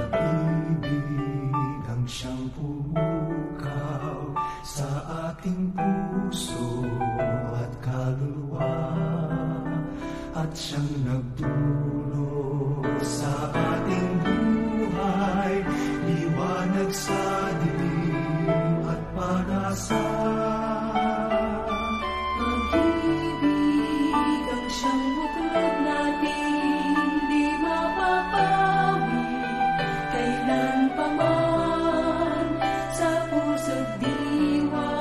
Pag-ibig ang siyang pumukaw sa ating puso at kaluluwa, at siyang nagdulot sa ating buhay, liwanag sa dilim at pag-asa. Pag-ibig ang siyang buklod natin, di mapapawi kailanpaman. Sa puso't diwa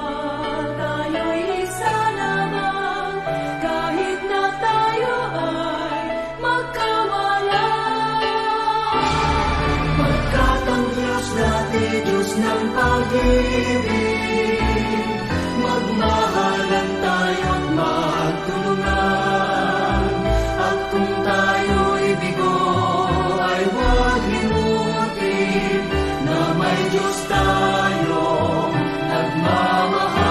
tayo'y isa lamang, kahit na tayo ay magkawalan. Pagkat ang Diyos natin, Diyos ng pag-ibig, magmahalan tayo't magtulungan. At kung tayo'y bigo, ay huwag limutin na may Diyos tayong nagmamahal.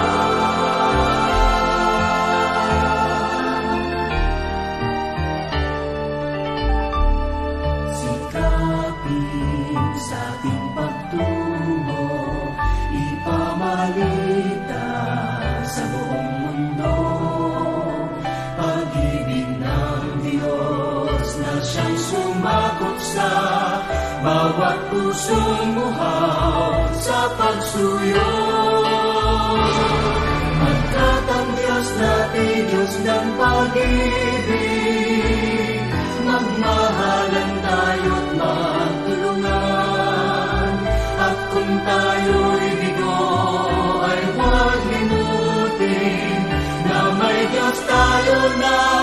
Sikapin sa ating pagtungo, ipamalita sa buong mundo, pag-ibig ng Diyos na siyang sumakop sa bawat pusong buhaw sa pagsuyo. Pagkat ang Diyos natin, Diyos ng pag-ibig, magmahalan tayo't magtulungan. At kung tayo'y bigo, ay huwag limutin na may Diyos tayo na